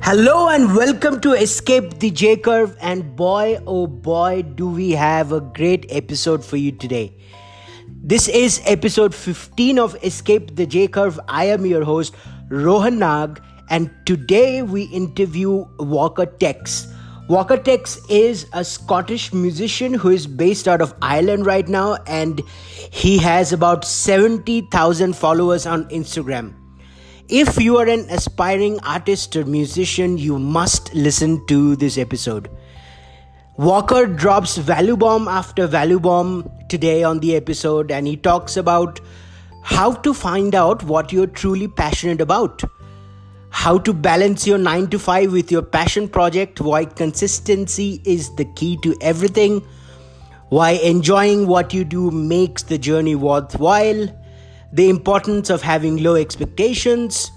Hello and welcome to Escape the J Curve. And boy, oh boy, do we have a great episode for you today. This is episode 15 of Escape the J Curve. I am your host, Rohan Nag, and today we interview Walker Tex. Walker Tex is a Scottish musician who is based out of Ireland right now, and he has about 70,000 followers on Instagram. If you are an aspiring artist or musician, you must listen to this episode. Walker drops value bomb after value bomb today on the episode, and he talks about how to find out what you're truly passionate about, how to balance your 9 to 5 with your passion project, why consistency is the key to everything, why enjoying what you do makes the journey worthwhile, the importance of having low expectations,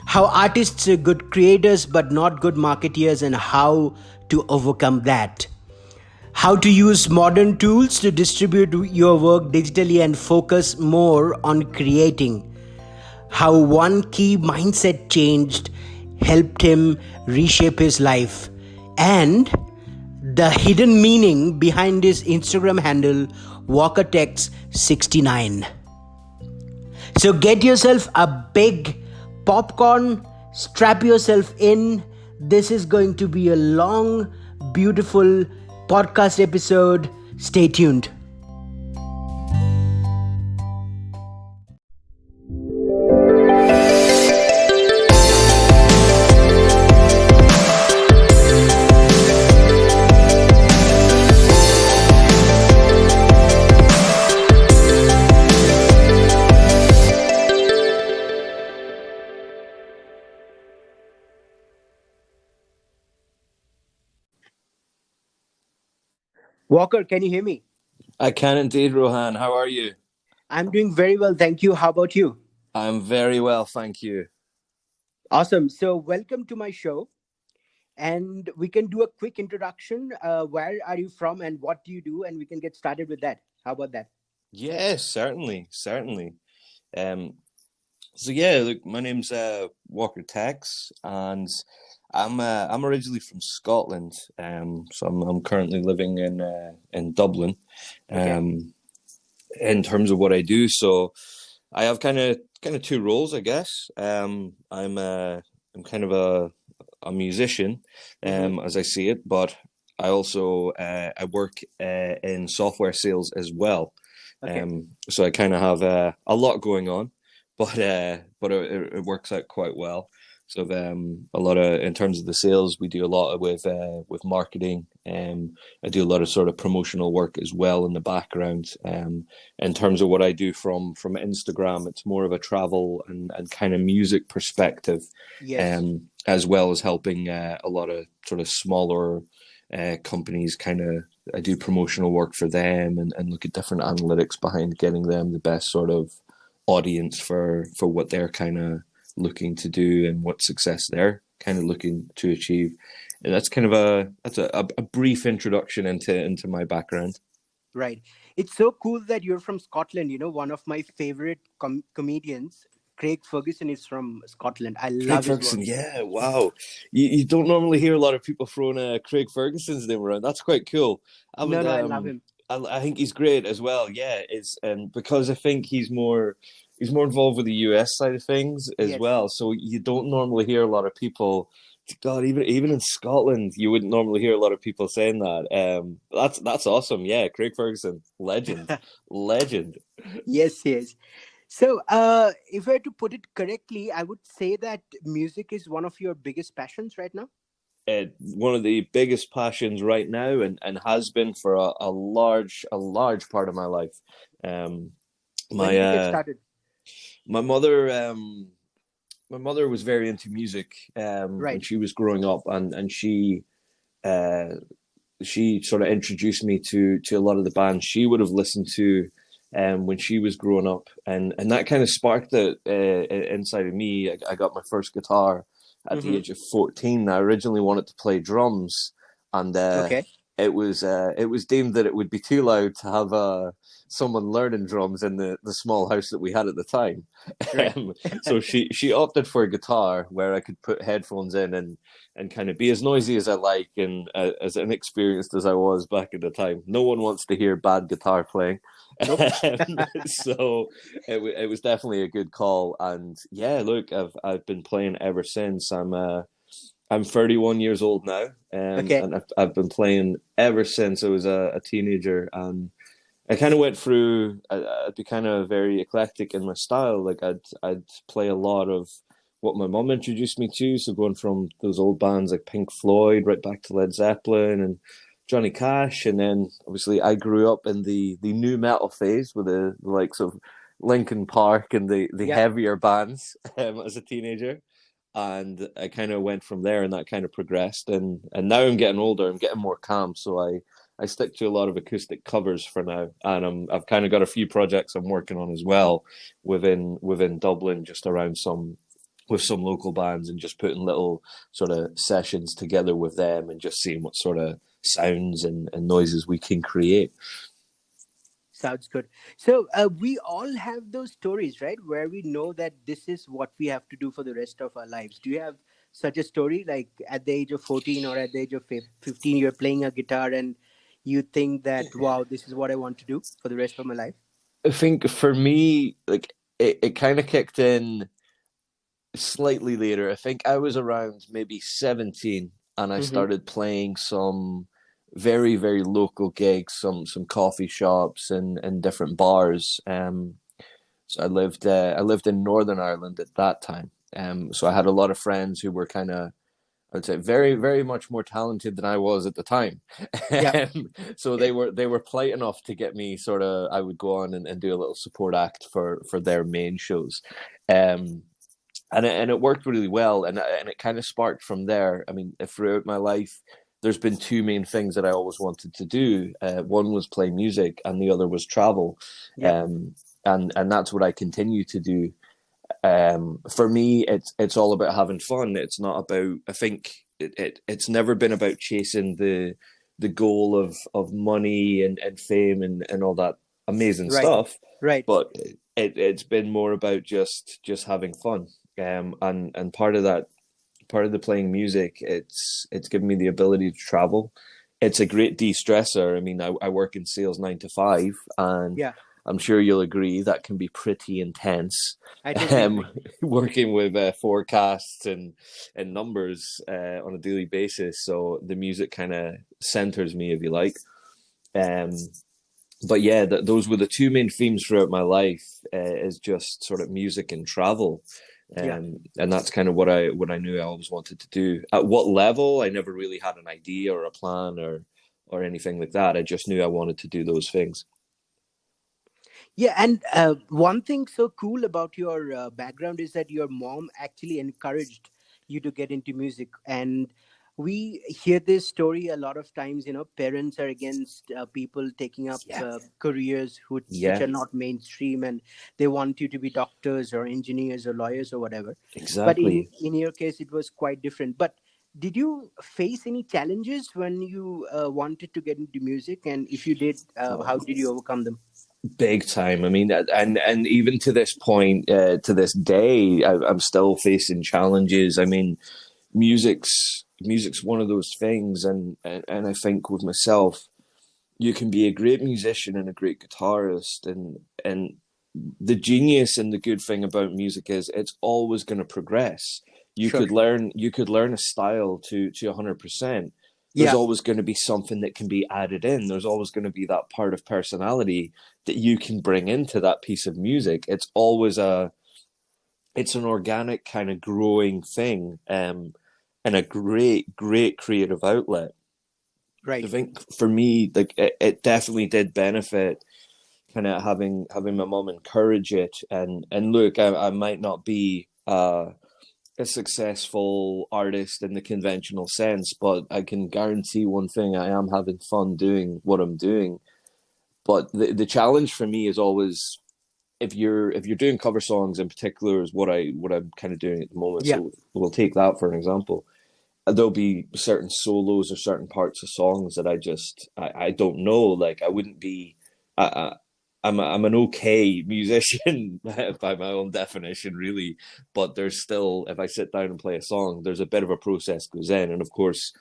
how artists are good creators but not good marketeers, and how to overcome that. How to use modern tools to distribute your work digitally and focus more on creating. How one key mindset changed helped him reshape his life. And the hidden meaning behind his Instagram handle, Walker Tex 69. So get yourself a big popcorn, strap yourself in. This is going to be a long, beautiful podcast episode. Stay tuned. Walker, can you hear me? I can indeed, Rohan. How are you? I'm doing very well, thank you. How about you? I'm very well, thank you. Awesome. So welcome to my show. And we can do a quick introduction. Where are you from and what do you do? And we can get started with that. How about that? Yes, certainly. Um, look, my name's Walker Tex, and I'm originally from Scotland. So I'm currently living in Dublin. Okay. In terms of what I do, so I have kind of two roles, I guess. I'm kind of a musician, as I see it, but I also I work in software sales as well. Okay. So I kind of have a lot going on, but it works out quite well. So a lot of, in terms of the sales, we do a lot with marketing. I do a lot of sort of promotional work as well in the background. In terms of what I do from Instagram, it's more of a travel and kind of music perspective. Yes. As well as helping a lot of sort of smaller companies. I do promotional work for them and look at different analytics behind getting them the best sort of audience for what they're kind of looking to do and what success they're kind of looking to achieve. And that's kind of a brief introduction into my background. Right. It's so cool that you're from Scotland. You know, one of my favorite comedians, Craig Ferguson, is from Scotland. I love Craig his Ferguson, work. yeah, wow. You don't normally hear a lot of people throwing Craig Ferguson's name around. That's quite cool. I would I love him. I think he's great as well. Yeah, it's and because I think he's more involved with the US side of things as Yes. well. So you don't normally hear a lot of people. God, even in Scotland, you wouldn't normally hear a lot of people saying that. That's awesome. Yeah, Craig Ferguson, legend, legend. Yes, yes. So, if I had to put it correctly, I would say that music is one of your biggest passions right now. One of the biggest passions right now, and has been for a large part of my life. When did you get started? My mother my mother was very into music when Right. she was growing up, and she sort of introduced me to a lot of the bands she would have listened to when she was growing up, and that kind of sparked it inside of me. I got my first guitar at the age of 14. I originally wanted to play drums, and Okay. it was deemed that it would be too loud to have someone learning drums in the small house that we had at the time. Right. So she opted for a guitar where I could put headphones in and kind of be as noisy as I like and as inexperienced as I was back at the time. No one wants to hear bad guitar playing. Nope. So it was definitely a good call. And yeah, look, I've been playing ever since. I'm 31 years old now, Okay. and I've been playing ever since I was a teenager. And I kind of went through. I'd be kind of very eclectic in my style. Like I'd play a lot of what my mom introduced me to. So going from those old bands like Pink Floyd right back to Led Zeppelin and Johnny Cash, and then obviously I grew up in the new metal phase with the likes of Linkin Park and the Yeah. heavier bands as a teenager, and I kind of went from there, and that kind of progressed, and now I'm getting older, I'm getting more calm, so I stick to a lot of acoustic covers for now, and I've kind of got a few projects I'm working on as well within Dublin, just around some with some local bands, and just putting little sort of sessions together with them and just seeing what sort of sounds and noises we can create. Sounds good. So we all have those stories, right? Where we know that this is what we have to do for the rest of our lives. Do you have such a story, like at the age of 14 or at the age of 15, you're playing a guitar and you think that, wow, this is what I want to do for the rest of my life? I think for me, like it kind of kicked in slightly later. I think I was around maybe 17, and I Mm-hmm. started playing some very, very local gigs, some coffee shops and different bars. So I lived in Northern Ireland at that time. So I had a lot of friends who were kind of, I would say, very, very much more talented than I was at the time. Yeah. So they were polite enough to get me sort of. I would go on and do a little support act for their main shows. Um, and it worked really well, and it kind of sparked from there. I mean, throughout my life, there's been two main things that I always wanted to do. One was play music, and the other was travel, Yeah. um, and that's what I continue to do. For me, it's all about having fun. It's not about. I think it's never been about chasing the goal of money and fame and all that amazing Right. stuff, Right. but it's been more about just having fun. And part of the playing music, it's given me the ability to travel. It's a great de-stressor. I mean, I work in sales 9 to 5, and Yeah. I'm sure you'll agree that can be pretty intense. I totally agree. Working with forecasts and numbers on a daily basis. So the music kind of centers me, if you like. Um, but yeah, those were the two main themes throughout my life. Is just sort of music and travel, Yeah. and that's kind of what I knew I always wanted to do. At what level, I never really had an idea or a plan or anything like that. I just knew I wanted to do those things. Yeah, and one thing so cool about your background is that your mom actually encouraged you to get into music. And we hear this story a lot of times. Parents are against people taking up Yeah, careers which yeah, are not mainstream, and they want you to be doctors or engineers or lawyers or whatever. But in exactly. in your case, it was quite different. But did you face any challenges when you wanted to get into music? And if you did, Oh, how did you overcome them? big time. I mean, and even to this point, to this day, I'm still facing challenges. I mean, music's one of those things, and I think with myself, you can be a great musician and a great guitarist, and the genius and the good thing about music is it's always going to progress. Sure. You could learn a style to 100%. There's Yeah. always going to be something that can be added in. There's always going to be that part of personality that you can bring into that piece of music. It's an organic kind of growing thing, and a great creative outlet. I Right. think for me, like it definitely did benefit kind of having my mom encourage it, and look, I might not be a successful artist in the conventional sense, but I can guarantee one thing: I am having fun doing what I'm doing. But the challenge for me is always, if you're doing cover songs in particular, is what I'm kind of doing at the moment. Yeah. So we'll take that for an example. there'll be certain solos or certain parts of songs that I don't know. Like I wouldn't be. I'm an okay musician by my own definition, really. But there's still, if I sit down and play a song, there's a bit of a process goes in, and of course,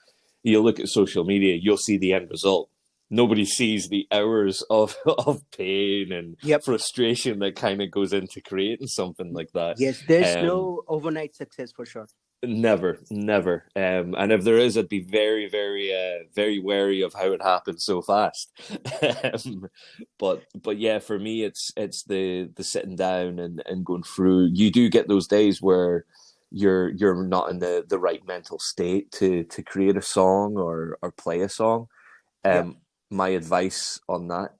you look at social media, you'll see the end result. Nobody sees the hours of of pain and Yep. frustration that kind of goes into creating something like that. Yes, there's Um, no overnight success for sure. Never, never. And if there is, I'd be very, very, very wary of how it happens so fast. But yeah, for me, it's the sitting down and going through. You do get those days where you're not in the right mental state to create a song or play a song. Yeah, My advice on that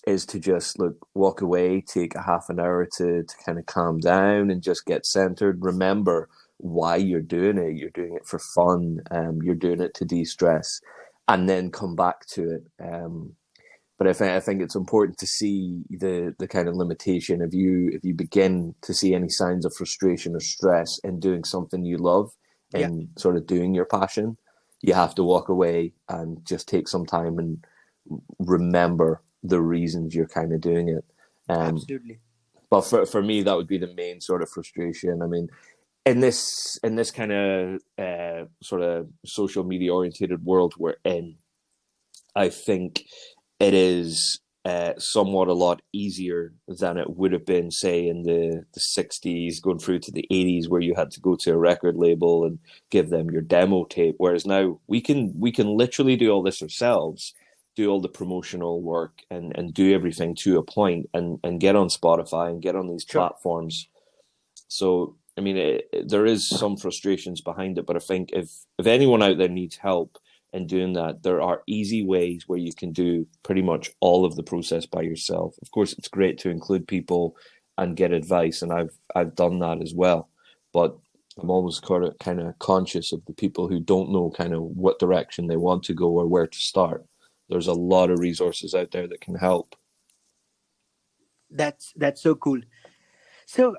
is to just look, walk away, take a half an hour to kind of calm down and just get centered. Remember why you're doing it. You're doing it for fun. You're doing it to de-stress, and then come back to it. But I think it's important to see the kind of limitation. If you begin to see any signs of frustration or stress in doing something you love yeah, and sort of doing your passion, you have to walk away and just take some time and remember the reasons you're kind of doing it. Um, absolutely. but for me, that would be the main sort of frustration. I mean, in this kind of sort of social media oriented world we're in, I think it is somewhat a lot easier than it would have been, say, in the 60s, going through to the 80s, where you had to go to a record label and give them your demo tape. Whereas now we can literally do all this ourselves, do all the promotional work and do everything to a point and get on Spotify and get on these Sure. platforms. So, I mean, there is some frustrations behind it, but I think if anyone out there needs help in doing that, there are easy ways where you can do pretty much all of the process by yourself. Of course, it's great to include people and get advice, and I've done that as well. But I'm always kind of conscious of the people who don't know kind of what direction they want to go or where to start. There's a lot of resources out there that can help. That's so cool. So,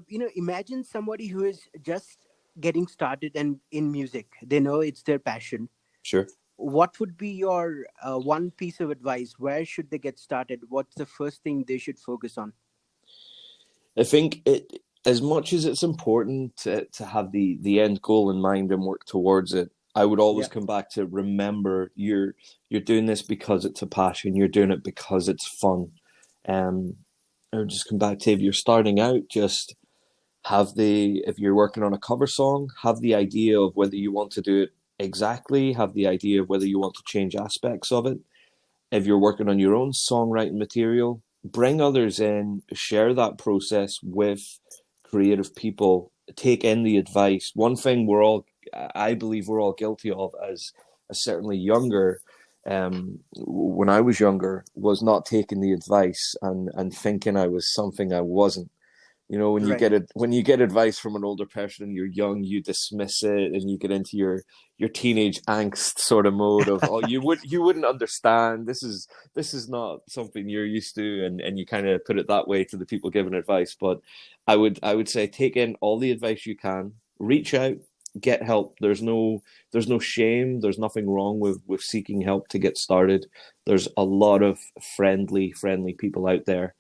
imagine somebody who is just getting started and in music. They know it's their passion. Sure. What would be your one piece of advice? Where should they get started? What's the first thing they should focus on? I think as much as it's important to have the end goal in mind and work towards it, I would always Yeah, come back to remember you're doing this because it's a passion. You're doing it because it's fun. Um, I would just come back to, if you're starting out, just if you're working on a cover song, have the idea of whether you want to do it exactly, have the idea of whether you want to change aspects of it. If you're working on your own songwriting material, bring others in, share that process with creative people, take in the advice. One thing I believe we're all guilty of as certainly younger, when I was younger, was not taking the advice and thinking I was something I wasn't. When you right. get advice from an older person and you're young, you dismiss it and you get into your teenage angst sort of mode of, oh, you wouldn't understand. This is not something you're used to, and you kind of put it that way to the people giving advice. But I would say take in all the advice you can, reach out, get help. There's no shame. There's nothing wrong with seeking help to get started. There's a lot of friendly people out there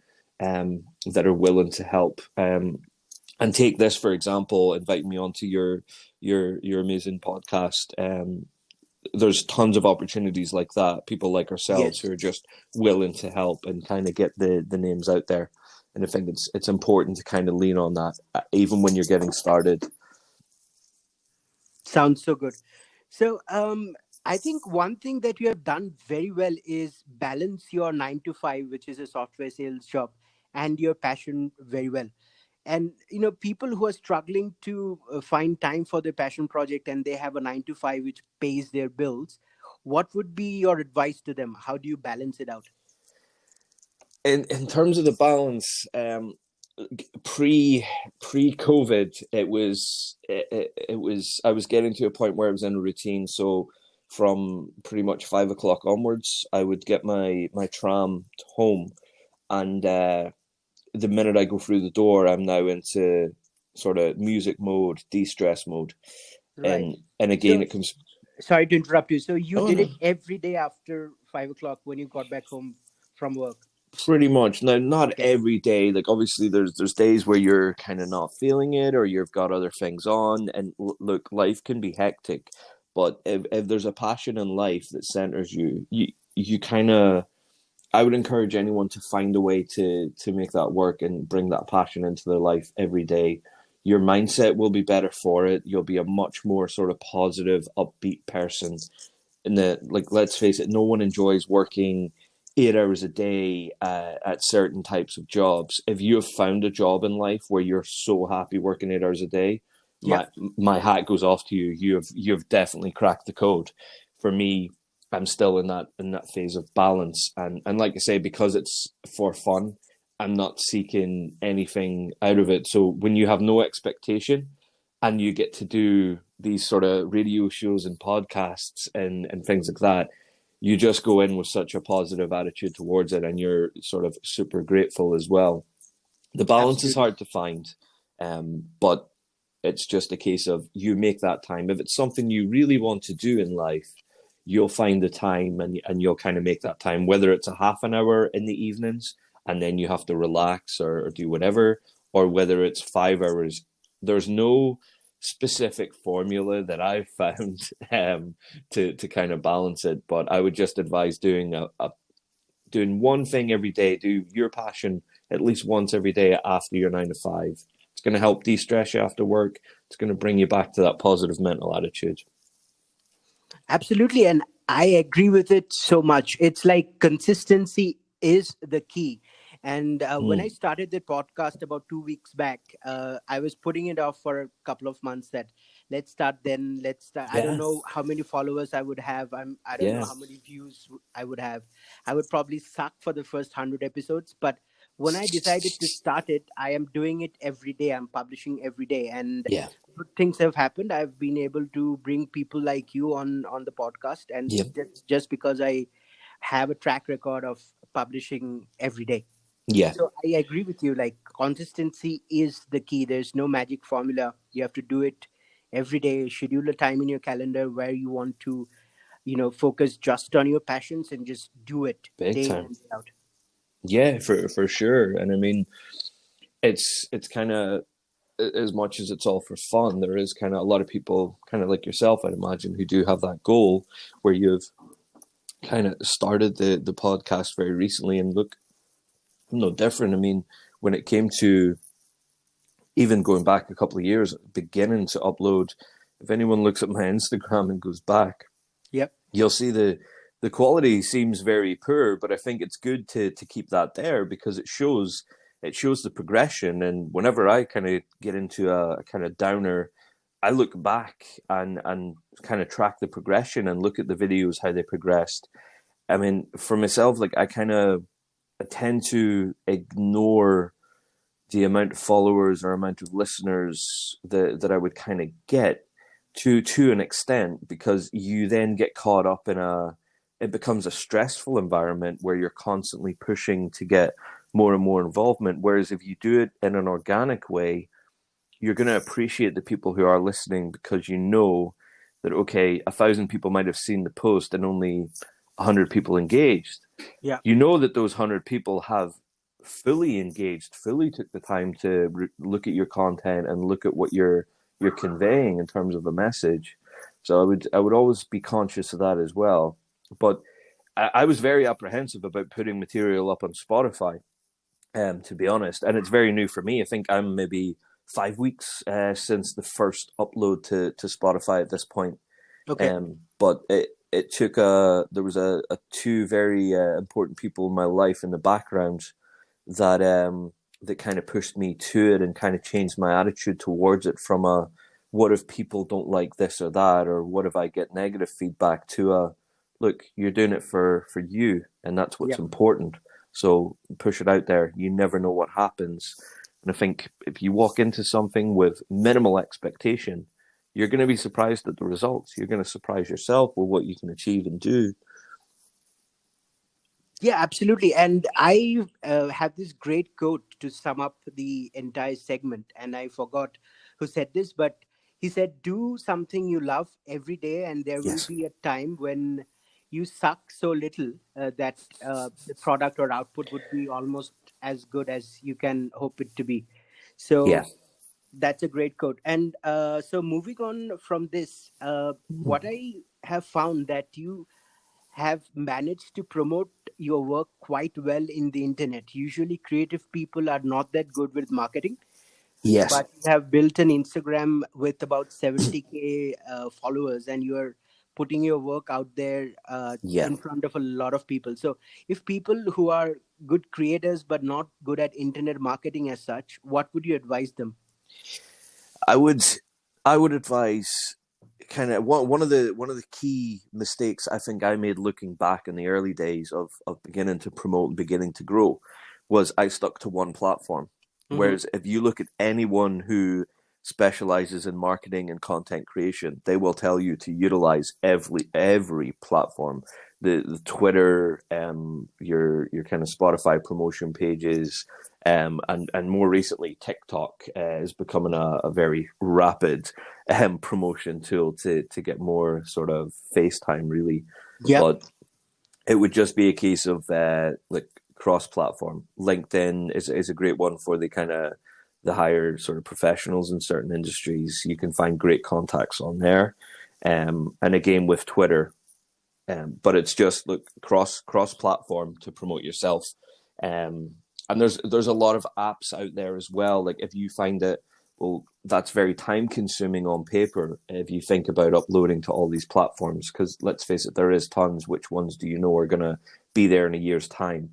that are willing to help. And take this for example, invite me onto your amazing podcast. There's tons of opportunities like that. People like ourselves Yes. who are just willing to help and kind of get the names out there. And I think it's important to kind of lean on that, even when you're getting started. Sounds so good. So, I think one thing that you have done very well is balance your 9 to 5, which is a software sales job, and your passion very well. And people who are struggling to find time for their passion project and they have a 9 to 5 which pays their bills, what would be your advice to them? How do you balance it out? In terms of the balance, pre COVID, it was I was getting to a point where I was in a routine. So from pretty much 5 o'clock onwards, I would get my tram home, and the minute I go through the door, I'm now into sort of music mode, de-stress mode. Right. And again, So, it comes. sorry to interrupt you. So you Oh did no, it every day after 5 o'clock when you got back home from work. pretty much. Now, not Okay. every day. Like obviously, there's days where you're kind of not feeling it, or you've got other things on. And look, life can be hectic, but if there's a passion in life that centers you, you kind of. I would encourage anyone to find a way to make that work and bring that passion into their life every day. Your mindset will be better for it. You'll be a much more sort of positive, upbeat person. In the like, let's face it, no one enjoys working 8 hours a day at certain types of jobs. If you have found a job in life where you're so happy working 8 hours a day, Yeah. my hat goes off to you. You've definitely cracked the code. For me, I'm still in that phase of balance, and like I say, because it's for fun, I'm not seeking anything out of it. So when you have no expectation, and you get to do these sort of radio shows and podcasts and things like that, you just go in with such a positive attitude towards it, and you're sort of super grateful as well. The balance is Absolutely. hard to find, but it's just a case of you make that time. If it's something you really want to do in life, you'll find the time, and you'll kind of make that time, whether it's a half an hour in the evenings and then you have to relax or do whatever, or whether it's 5 hours. There's no specific formula that I've found to kind of balance it, but I would just advise doing one thing every day. Do your passion at least once every day after your 9 to 5. It's going to help de-stress you after work. It's going to bring you back to that positive mental attitude. Absolutely. And I agree with it so much. It's like consistency is the key. And when I Mm. started the podcast about 2 weeks back, I was putting it off for a couple of months that let's start then, let's start. I don't Yeah, know how many followers I would have. I don't know yeah, how many views I would have. I would probably suck for the first 100 episodes. But when I decided to start it, I am doing it every day. I'm publishing every day. And yeah, good things have happened. I've been able to bring people like you on the podcast, and yeah, just because I have a track record of publishing every day. yeah, So I agree with you. Like consistency is the key. There's no magic formula. You have to do it every day. Schedule a time in your calendar where you want to, focus just on your passions and just do it big day in time. and day out. Yeah, for sure. And I mean, it's kind of, as much as it's all for fun, there is kind of a lot of people, kind of like yourself, I'd imagine, who do have that goal where you've kind of started the podcast very recently, and look, no different. I mean, when it came to even going back a couple of years, beginning to upload, if anyone looks at my Instagram and goes back, Yep. you'll see the quality seems very poor, but I think it's good to keep that there because it shows the progression. And whenever I kind of get into a kind of downer, I look back and kind of track the progression and look at the videos, how they progressed. I mean, for myself, like I tend to ignore the amount of followers or amount of listeners that I would kind of get to an extent, because you then get caught up in it becomes a stressful environment where you're constantly pushing to get more and more involvement. Whereas if you do it in an organic way, you're going to appreciate the people who are listening, because you know that, okay, 1,000 people might have seen the post and only 100 people engaged. Yeah. You know that those 100 people have fully engaged, fully took the time to look at your content and look at what you're conveying in terms of a message. So I would always be conscious of that as well. But I was very apprehensive about putting material up on Spotify, to be honest, and it's very new for me. I think I'm maybe 5 weeks since the first upload to Spotify at this point. Okay. But it took there was a two very important people in my life in the background that that kind of pushed me to it and kind of changed my attitude towards it, from a what if people don't like this or that, or what if I get negative feedback, to a look, you're doing it for you, and that's what's Yeah. important. So push it out there. You never know what happens. And I think if you walk into something with minimal expectation, you're going to be surprised at the results. You're going to surprise yourself with what you can achieve and do. Yeah, absolutely. And I have this great quote to sum up the entire segment, and I forgot who said this, but He said, do something you love every day, and there will Yes. be a time when you suck so little that the product or output would be almost as good as you can hope it to be. Yeah. So that's a great quote. And so moving on from this, what I have found that you have managed to promote your work quite well in the internet. Usually, creative people are not that good with marketing, Yes. but you have built an Instagram with about 70K followers, and you are putting your work out there Yeah. in front of a lot of people. So, if people who are good creators but not good at internet marketing as such, what would you advise them? I would I would advise kind of one of the key mistakes I think I made looking back in the early days of beginning to promote and beginning to grow was I stuck to one platform. Mm-hmm. Whereas if you look at anyone who specializes in marketing and content creation, they will tell you to utilize every platform. The Twitter, your kind of Spotify promotion pages, and more recently TikTok is becoming a very rapid promotion tool to get more sort of FaceTime really, Yeah. but it would just be a case of like cross-platform. LinkedIn is a great one for the kind of the higher sort of professionals in certain industries. You can find great contacts on there, and again with Twitter. But it's just look cross platform to promote yourself. And there's a lot of apps out there as well. Like if you find it, well, that's very time consuming on paper if you think about uploading to all these platforms. Because let's face it, there is tons. Which ones do you know are going to be there in a year's time?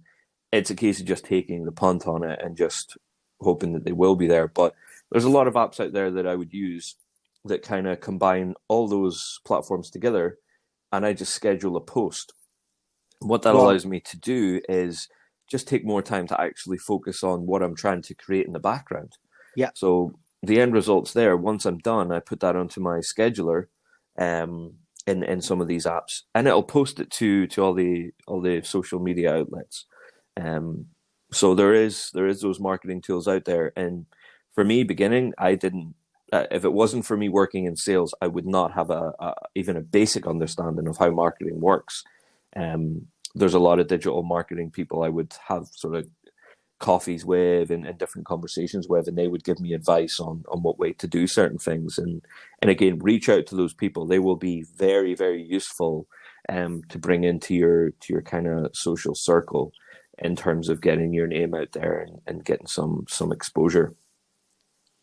It's a case of just taking the punt on it and just hoping that they will be there. But there's a lot of apps out there that I would use that kind of combine all those platforms together, and I just schedule a post. What that Wow. allows me to do is just take more time to actually focus on what I'm trying to create in the background. Yeah. So the end result's there. Once I'm done, I put that onto my scheduler in some of these apps, and it'll post it to all the social media outlets. Um, so there is those marketing tools out there, and for me, beginning, I didn't. If it wasn't for me working in sales, I would not have even a basic understanding of how marketing works. There's a lot of digital marketing people I would have sort of coffees with and different conversations with, and they would give me advice on what way to do certain things. And again, reach out to those people. They will be very, very useful to bring into your kind of social circle in terms of getting your name out there and getting some exposure.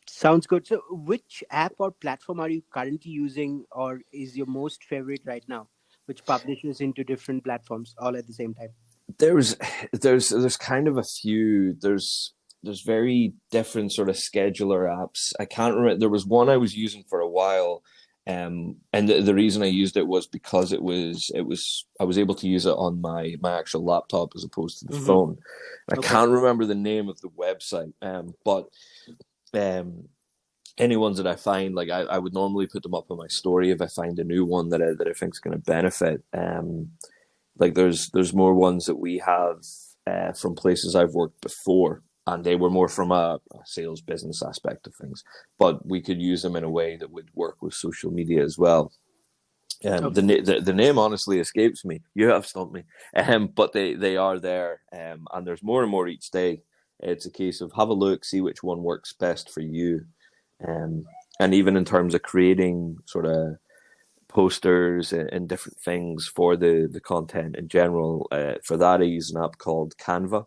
Sounds good. So, which app or platform are you currently using, or is your most favorite right now, which publishes into different platforms all at the same time? There's there's kind of a few. There's very different sort of scheduler apps. I can't remember. There was one I was using for a while, and the reason I used it was because it was I was able to use it on my actual laptop as opposed to the Mm-hmm. phone. I Okay. can't remember the name of the website, but um, any ones that I find, like I would normally put them up on my story if I find a new one that I think is going to benefit. Like there's more ones that we have from places I've worked before, and they were more from a sales business aspect of things. But we could use them in a way that would work with social media as well. Okay. The name honestly escapes me. You have stumped me. But they are there, and there's more and more each day. It's a case of have a look, see which one works best for you, um, and even in terms of creating sort of posters and different things for the content in general. For that, I use an app called Canva,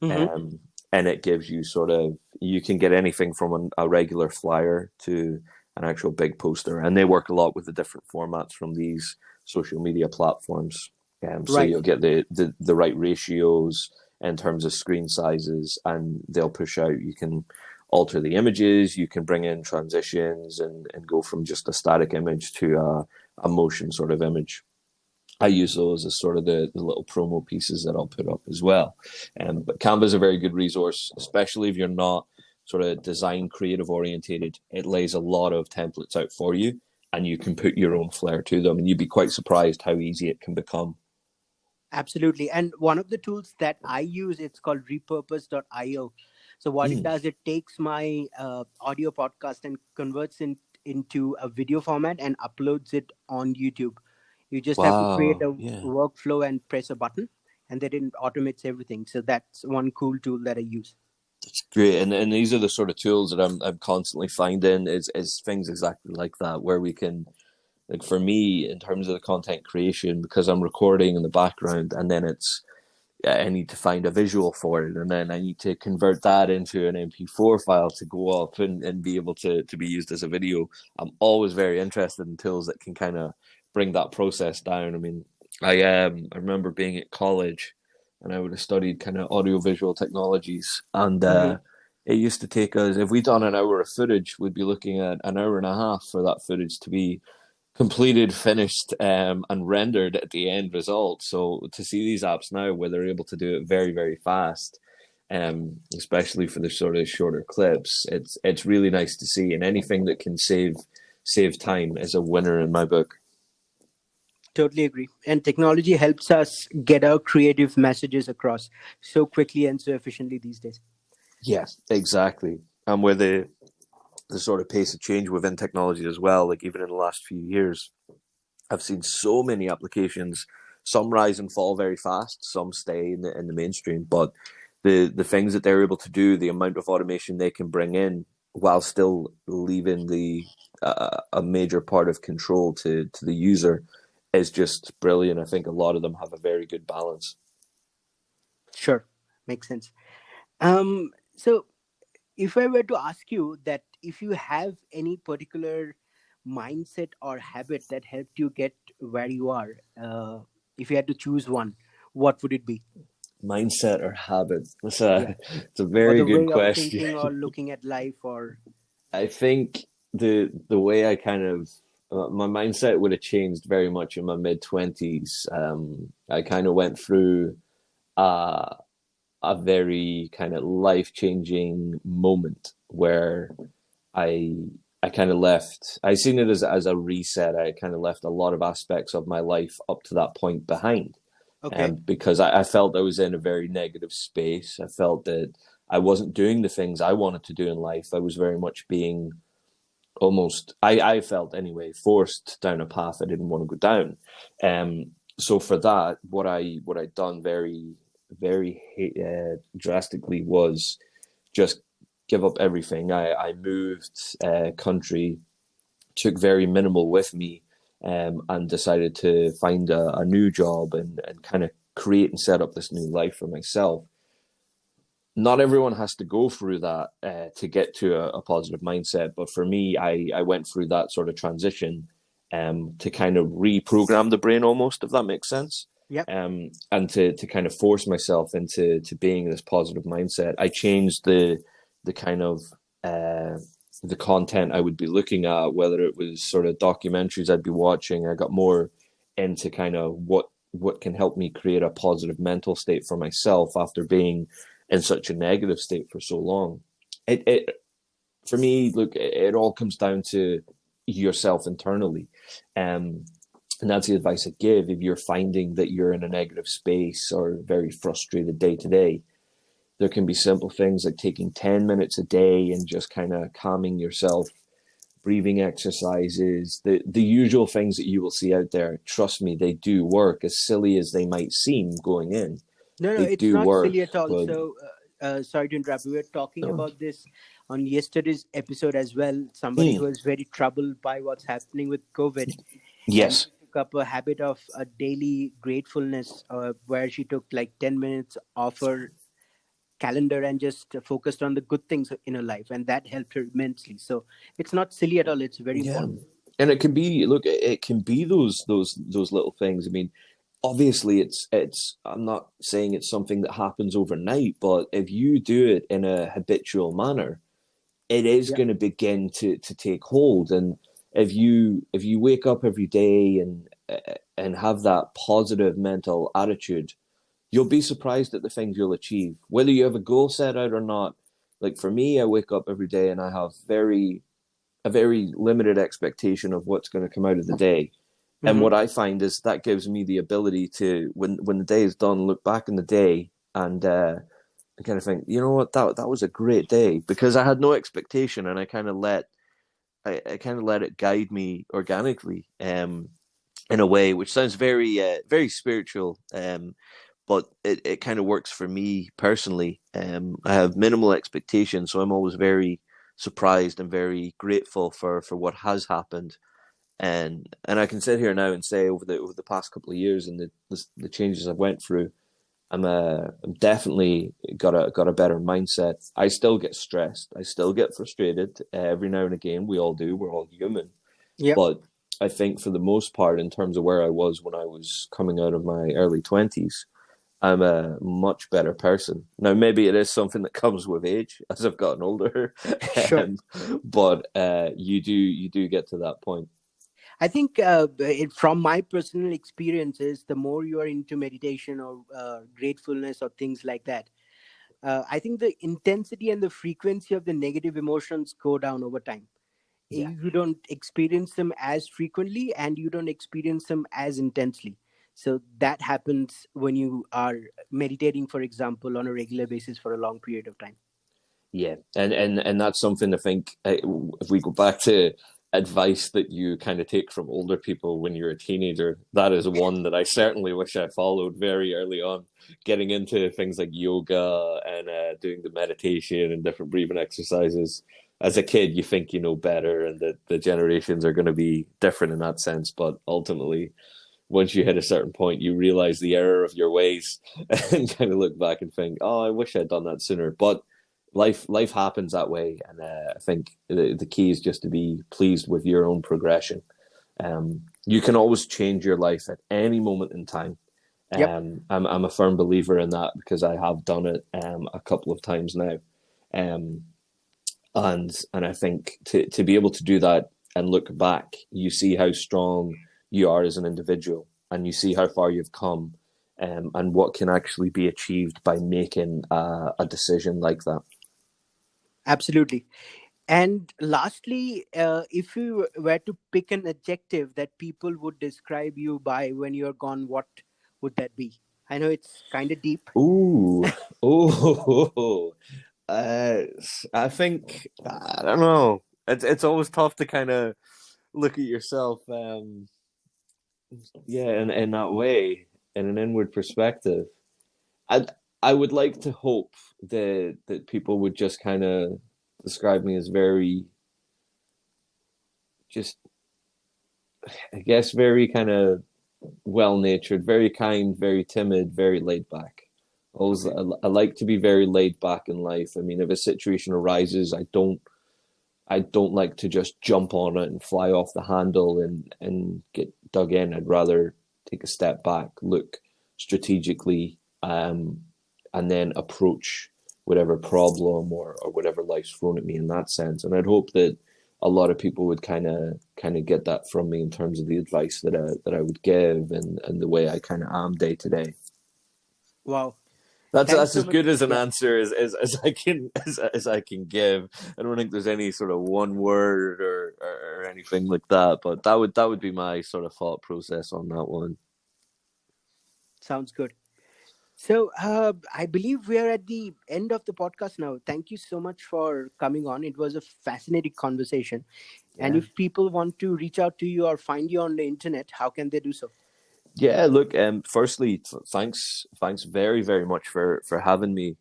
Mm-hmm. um, and it gives you sort of you can get anything from a regular flyer to an actual big poster, and they work a lot with the different formats from these social media platforms. So Right. you'll get the right ratios in terms of screen sizes, and they'll push out. You can alter the images, you can bring in transitions, and go from just a static image to a motion sort of image. I use those as sort of the little promo pieces that I'll put up as well. But Canva is a very good resource, especially if you're not sort of design creative orientated. It lays a lot of templates out for you, and you can put your own flair to them, and you'd be quite surprised how easy it can become. Absolutely. And one of the tools that I use, it's called repurpose.io. So what it Mm, does, it takes my audio podcast and converts into a video format and uploads it on YouTube. You just have to create Wow. a Yeah. workflow and press a button, and then it automates everything. So that's one cool tool that I use. It's great, and these are the sort of tools that I'm constantly finding is things exactly like that where we can, like for me in terms of the content creation, because I'm recording in the background and then I need to find a visual for it, and then I need to convert that into an MP4 file to go up and be able to be used as a video. I'm always very interested in tools that can kind of bring that process down. I mean, I remember being at college, and I would have studied kind of audiovisual technologies, and Hmm. it used to take us, if we'd done an hour of footage, we'd be looking at an hour and a half for that footage to be completed, finished, and rendered at the end result. So to see these apps now where they're able to do it very, very fast, especially for the sort of shorter clips, it's really nice to see. And anything that can save time is a winner in my book. Totally agree. And technology helps us get our creative messages across so quickly and so efficiently these days. Yes, exactly. And where the sort of pace of change within technology as well, like even in the last few years, I've seen so many applications. Some rise and fall very fast. Some stay in the mainstream. But the things that they're able to do, the amount of automation they can bring in, while still leaving a major part of control to the user, is just brilliant. I think a lot of them have a very good balance. Sure, makes sense. So if I were to ask you that if you have any particular mindset or habit that helped you get where you are, if you had to choose one, what would it be? Mindset or habit? It's Yeah. a Or very the good way of question. thinking or looking at life or. I think the way I kind of my mindset would have changed very much in my mid 20s. I kind of went through uh, a very kind of life changing moment where I I kind of left. I seen it as a reset. I kind of left a lot of aspects of my life up to that point behind, Okay. because I felt I was in a very negative space. I felt that I wasn't doing the things I wanted to do in life. I was very much being almost, I felt anyway, forced down a path I didn't want to go down. So for that, what I done very drastically was just give up everything. I moved country, took very minimal with me, and decided to find a new job and kind of create and set up this new life for myself. Not everyone has to go through that to get to a positive mindset. But for me, I went through that sort of transition to kind of reprogram the brain almost, if that makes sense. Yep. And to kind of force myself into to being this positive mindset. I changed the kind of the content I would be looking at, whether it was sort of documentaries I'd be watching. I got more into kind of what can help me create a positive mental state for myself after being in such a negative state for so long. It for me, look, it all comes down to yourself internally. And that's the advice I give. If you're finding that you're in a negative space or very frustrated day to day, there can be simple things like taking 10 minutes a day and just kind of calming yourself, breathing exercises, the usual things that you will see out there. Trust me, they do work, as silly as they might seem going in. No, no, They it's do not work, silly at all. but So, sorry to interrupt. We were talking no. about this on yesterday's episode as well. Somebody Hmm. who is very troubled by what's happening with COVID, and Yes. she took up a habit of a daily gratefulness, where she took like 10 minutes off her calendar and just focused on the good things in her life, and that helped her immensely. So, it's not silly at all. It's very Yeah. important. And it can be, look, it can be those little things. I mean, obviously it's I'm not saying it's something that happens overnight, but if you do it in a habitual manner, it is Yeah. going to begin to take hold. And if you wake up every day and have that positive mental attitude, you'll be surprised at the things you'll achieve, whether you have a goal set out or not. Like for me, I wake up every day and I have a very limited expectation of what's going to come out of the day. And Mm-hmm. what I find is that gives me the ability to, when the day is done, look back in the day and kind of think, you know what, that was a great day because I had no expectation and I kind of let I kind of let it guide me organically, in a way, which sounds very very spiritual. But it kind of works for me personally. I have minimal expectations, so I'm always very surprised and very grateful for what has happened. And I can sit here now and say over the past couple of years and the changes I've went through, I'm definitely got a better mindset. I still get stressed. I still get frustrated every now and again. We all do. We're all human. Yep. But I think for the most part, in terms of where I was when I was coming out of my early 20s, I'm a much better person. Now, maybe it is something that comes with age as I've gotten older, Sure. um, but you do get to that point. I think from my personal experiences, the more you are into meditation or gratefulness or things like that, I think the intensity and the frequency of the negative emotions go down over time. Yeah, You don't experience them as frequently and you don't experience them as intensely. So that happens when you are meditating, for example, on a regular basis for a long period of time. yeah, and that's something I think if we go back to advice that you kind of take from older people when you're a teenager, that is one that I certainly wish I followed very early on. Getting into things like yoga and doing the meditation and different breathing exercises. As a kid, you think you know better, and that the generations are going to be different in that sense. But ultimately, once you hit a certain point, you realize the error of your ways and kind of look back and think, "Oh, I wish I'd done that sooner." But life happens that way, and I think the key is just to be pleased with your own progression. You can always change your life at any moment in time. Yep, I'm a firm believer in that because I have done it a couple of times now. Um, and I think to be able to do that and look back, you see how strong you are as an individual, and you see how far you've come, and what can actually be achieved by making a decision like that. absolutely. And lastly, if you were to pick an adjective that people would describe you by when you're gone, what would that be? I know it's kind of deep. Ooh, ooh, uh, I think I don't know. It's always tough to kind of look at yourself, yeah, in that way, in an inward perspective. I I would like to hope that people would just kind of describe me as very, just I guess very kind of well natured, very kind, very timid, very laid back. Always, Okay. I like to be very laid back in life. I mean, if a situation arises, I don't like to just jump on it and fly off the handle and get dug in. I'd rather take a step back, look strategically, and then approach whatever problem or whatever life's thrown at me in that sense. And I'd hope that a lot of people would kind of get that from me in terms of the advice that I would give and the way I kind of am day to day. Wow. Thanks That's so as much. good as an Yeah. answer as I can as I can give. I don't think there's any sort of one word or anything like that, but that would be my sort of thought process on that one. Sounds good. So I believe we are at the end of the podcast now. Thank you so much for coming on. It was a fascinating conversation. And Yeah. if people want to reach out to you or find you on the internet, how can they do so? Yeah, look, firstly, thanks very, very much for having me.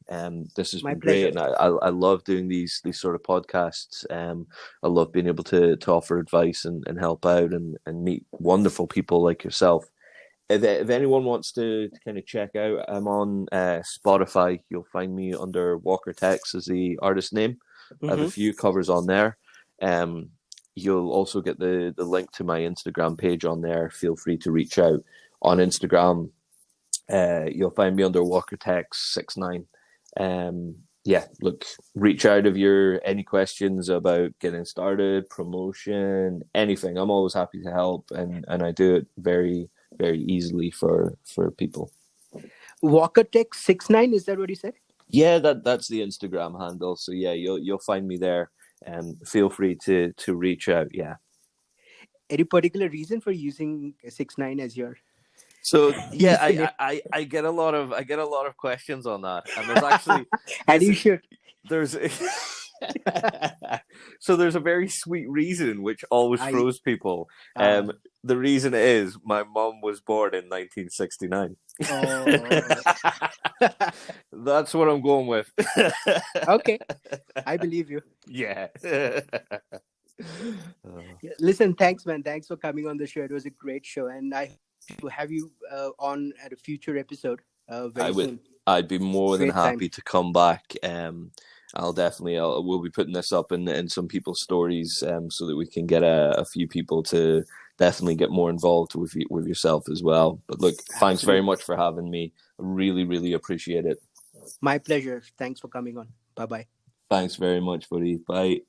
This has My been great, pleasure. and I love doing these sort of podcasts. I love being able to offer advice and help out and meet wonderful people like yourself. If anyone wants to kind of check out, I'm on Spotify. You'll find me under Walker Tex as the artist name. I have a Hmm. few covers on there. Um, you'll also get the link to my Instagram page on there. Feel free to reach out on Instagram. You'll find me under Walker Tex 69. Yeah, look, reach out if you're any questions about getting started, promotion, anything. I'm always happy to help, and I do it very, very easily for people. Walker Tex 69, is that what you said? Yeah, that's the Instagram handle. So yeah, you'll find me there. Feel free to reach out. Yeah. Any particular reason for using 69 as your So yeah, username? I get a lot of questions on that, and there's actually And this you should. there's So there's a very sweet reason which always I throws people. uh, The reason is my mum was born in 1969. oh, That's what I'm going with. okay. I believe you. Yeah. Yeah, listen, thanks, man. Thanks for coming on the show. It was a great show, and I hope to have you on at a future episode I very would. soon. I'd be more than Great time. happy to come back. We'll be putting this up in some people's stories, so that we can get a few people to definitely get more involved with yourself as well. But look, thanks very Absolutely. much for having me. I really, really appreciate it. My pleasure. Thanks for coming on. Bye bye. Thanks very much, buddy. Bye.